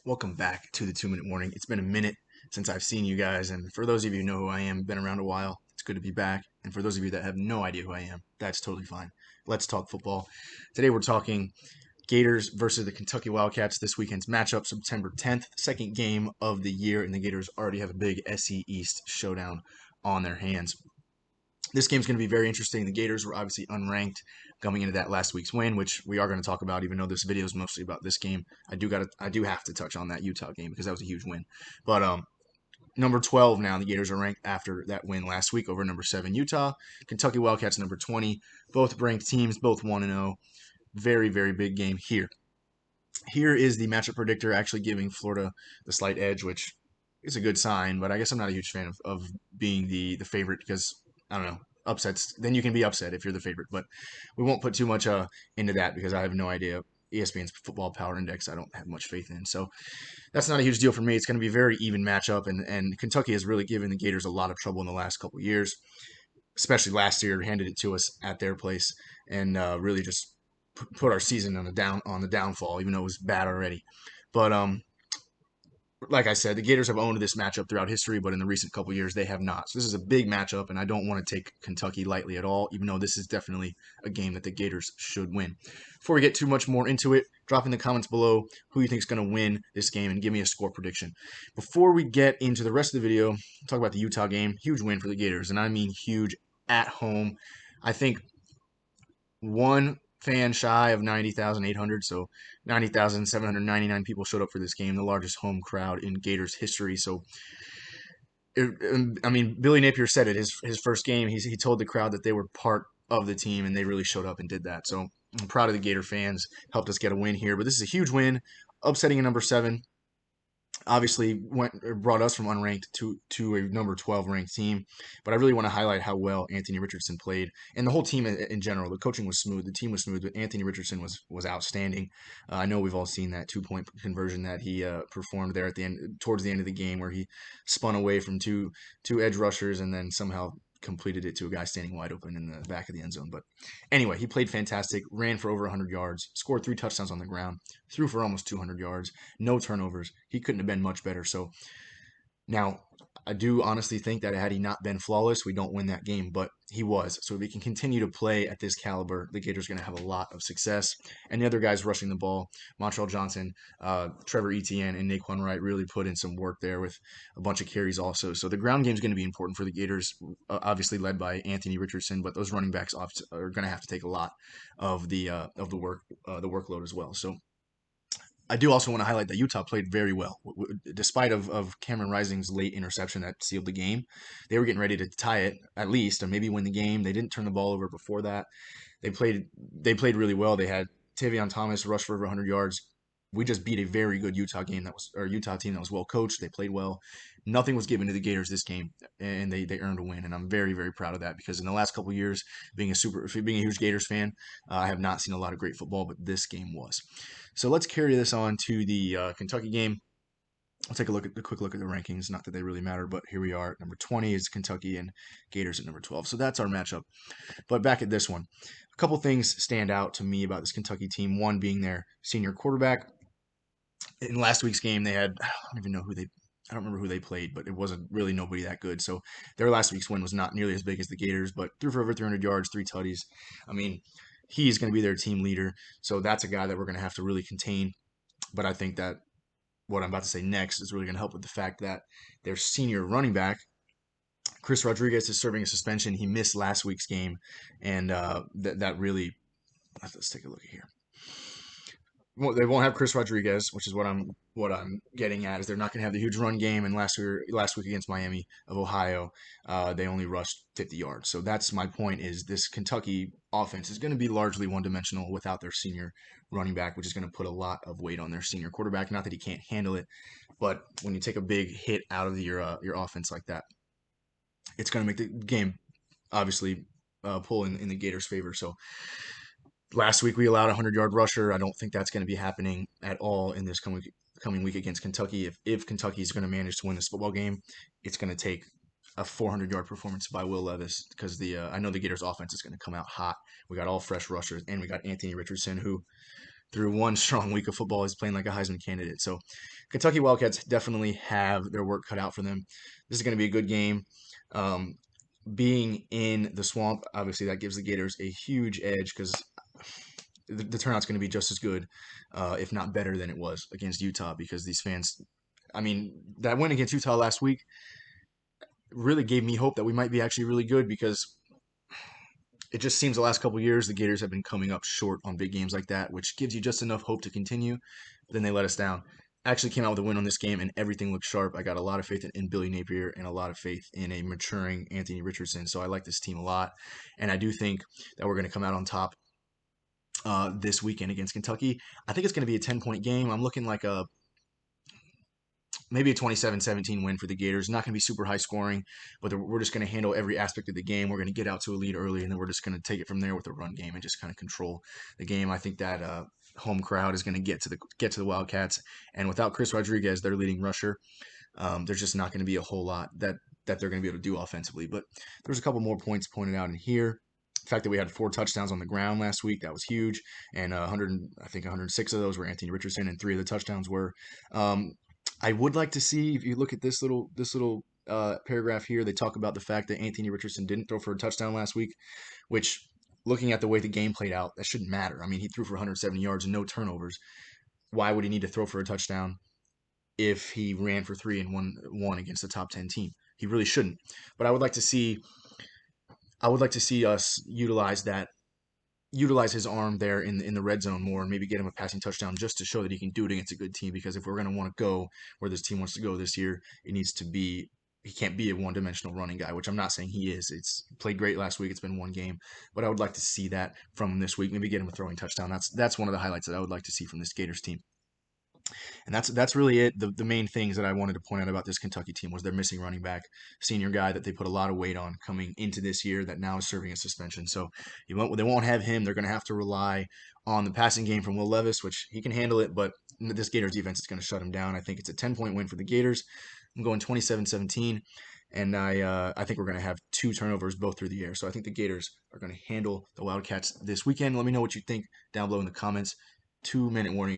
Welcome back to the 2 Minute Warning. It's been a minute since I've seen you guys, and for those of you who know who I am, been around a while, it's good to be back. And for those of you that have no idea who I am, that's totally fine. Let's talk football. Today we're talking Gators versus the Kentucky Wildcats. This weekend's matchup, September 10th, second game of the year, and the Gators already have a big SE East showdown on their hands. This game's going to be very interesting. The Gators were obviously unranked coming into that last week's win, which we are going to talk about. Even though this video is mostly about this game, I do have to touch on that Utah game because that was a huge win. But number 12 now, the Gators are ranked after that win last week over number 7 Utah. Kentucky Wildcats number 20, both ranked teams, both 1-0. Very very big game here. Here is the matchup predictor actually giving Florida the slight edge, which is a good sign. But I guess I'm not a huge fan of being the favorite because I don't know, upsets. Then you can be upset if you're the favorite, but we won't put too much into that because I have no idea. ESPN's Football Power Index, I don't have much faith in. So that's not a huge deal for me. It's going to be a very even matchup, and Kentucky has really given the Gators a lot of trouble in the last couple of years, especially last year, handed it to us at their place, and really just put our season on the downfall, even though it was bad already. But like I said, the Gators have owned this matchup throughout history, but in the recent couple years, they have not. So this is a big matchup, and I don't want to take Kentucky lightly at all, even though this is definitely a game that the Gators should win. Before we get too much more into it, drop in the comments below who you think is going to win this game and give me a score prediction. Before we get into the rest of the video, talk about the Utah game. Huge win for the Gators, and I mean huge at home. I think one fan shy of 90,800, so 90,799 people showed up for this game, the largest home crowd in Gators history. So, I mean, Billy Napier said it, his first game, he told the crowd that they were part of the team, and they really showed up and did that. So I'm proud of the Gator fans, helped us get a win here. But this is a huge win, upsetting a number 7, obviously brought us from unranked to a number 12 ranked team. But I really want to highlight how well Anthony Richardson played, and the whole team in general. The coaching was smooth, the team was smooth, but Anthony Richardson was outstanding. I know we've all seen that 2 point conversion that he performed there at the end, towards the end of the game, where he spun away from two edge rushers and then somehow completed it to a guy standing wide open in the back of the end zone. But anyway, he played fantastic, ran for over 100 yards, scored 3 touchdowns on the ground, threw for almost 200 yards, no turnovers. He couldn't have been much better. So now, I do honestly think that had he not been flawless, we don't win that game, but he was. So if we can continue to play at this caliber, the Gators are going to have a lot of success. And the other guys rushing the ball, Montreal Johnson, Trevor Etienne, and Naquan Wright really put in some work there with a bunch of carries also. So the ground game is going to be important for the Gators, obviously led by Anthony Richardson, but those running backs are going to have to take a lot of the workload as well. So I do also want to highlight that Utah played very well. Despite of Cameron Rising's late interception that sealed the game, they were getting ready to tie it at least, or maybe win the game. They didn't turn the ball over before that. They played really well. They had Tavion Thomas rush for over 100 yards. We just beat a very good Utah team that was well coached. They played well. Nothing was given to the Gators this game, and they earned a win. And I'm very very proud of that because in the last couple of years, being a huge Gators fan, I have not seen a lot of great football, but this game was. So let's carry this on to the Kentucky game. I'll take a quick look at the rankings. Not that they really matter, but here we are. Number 20 is Kentucky and Gators at number 12. So that's our matchup. But back at this one, a couple things stand out to me about this Kentucky team. One being their senior quarterback. In last week's game, they had I don't remember who they played, but it wasn't really nobody that good. So their last week's win was not nearly as big as the Gators, but threw for over 300 yards, 3 tutties. I mean, he's going to be their team leader. So that's a guy that we're going to have to really contain. But I think that what I'm about to say next is really going to help with the fact that their senior running back, Chris Rodriguez, is serving a suspension. He missed last week's game, and that really. Let's take a look at here. Well, they won't have Chris Rodriguez, which is what I'm getting at. Is they're not going to have the huge run game. And last week against Miami of Ohio, they only rushed 50 yards. So that's my point. Is this Kentucky offense is going to be largely one dimensional without their senior running back, which is going to put a lot of weight on their senior quarterback. Not that he can't handle it, but when you take a big hit out of your offense like that, it's going to make the game obviously pull in the Gators' favor. So last week we allowed a 100-yard rusher. I don't think that's going to be happening at all in this coming week against Kentucky. If Kentucky is going to manage to win this football game, it's going to take a 400-yard performance by Will Levis because I know the Gators offense is going to come out hot. We got all fresh rushers, and we got Anthony Richardson, who through one strong week of football, is playing like a Heisman candidate. So Kentucky Wildcats definitely have their work cut out for them. This is going to be a good game. Um, Being in the swamp, obviously that gives the Gators a huge edge because the turnout's going to be just as good, if not better than it was against Utah because these fans, I mean, that win against Utah last week really gave me hope that we might be actually really good because it just seems the last couple of years the Gators have been coming up short on big games like that, which gives you just enough hope to continue. But then they let us down. Actually came out with a win on this game and everything looked sharp. I got a lot of faith in Billy Napier and a lot of faith in a maturing Anthony Richardson. So I like this team a lot. And I do think that we're going to come out on top this weekend against Kentucky. I think it's going to be a 10-point game. I'm looking like maybe a 27-17 win for the Gators. Not going to be super high scoring, but we're just going to handle every aspect of the game. We're going to get out to a lead early, and then we're just going to take it from there with a run game and just kind of control the game. I think that home crowd is going to get to the Wildcats, and without Chris Rodriguez, their leading rusher, there's just not going to be a whole lot that they're going to be able to do offensively. But there's a couple more points pointed out in here. The fact that we had 4 touchdowns on the ground last week, that was huge, and 106 of those were Anthony Richardson, and 3 of the touchdowns were. I would like to see, if you look at this little paragraph here, they talk about the fact that Anthony Richardson didn't throw for a touchdown last week, which, looking at the way the game played out, that shouldn't matter. I mean, he threw for 170 yards and no turnovers. Why would he need to throw for a touchdown if he ran for 3 and won against the top 10 team? He really shouldn't. But I would like to see us utilize his arm there in the red zone more and maybe get him a passing touchdown just to show that he can do it against a good team. Because if we're going to want to go where this team wants to go this year, he can't be a one-dimensional running guy, which I'm not saying he is. It's played great last week. It's been one game, but I would like to see that from him this week. Maybe get him a throwing touchdown. That's one of the highlights that I would like to see from this Gators team. And that's really it. The main things that I wanted to point out about this Kentucky team was their missing running back, senior guy that they put a lot of weight on coming into this year that now is serving a suspension. So they won't have him. They're going to have to rely on the passing game from Will Levis, which he can handle it, but this Gators defense is going to shut him down. I think it's a 10-point win for the Gators. I'm going 27-17. And I think we're going to have 2 turnovers both through the air. So I think the Gators are going to handle the Wildcats this weekend. Let me know what you think down below in the comments. 2-minute warning.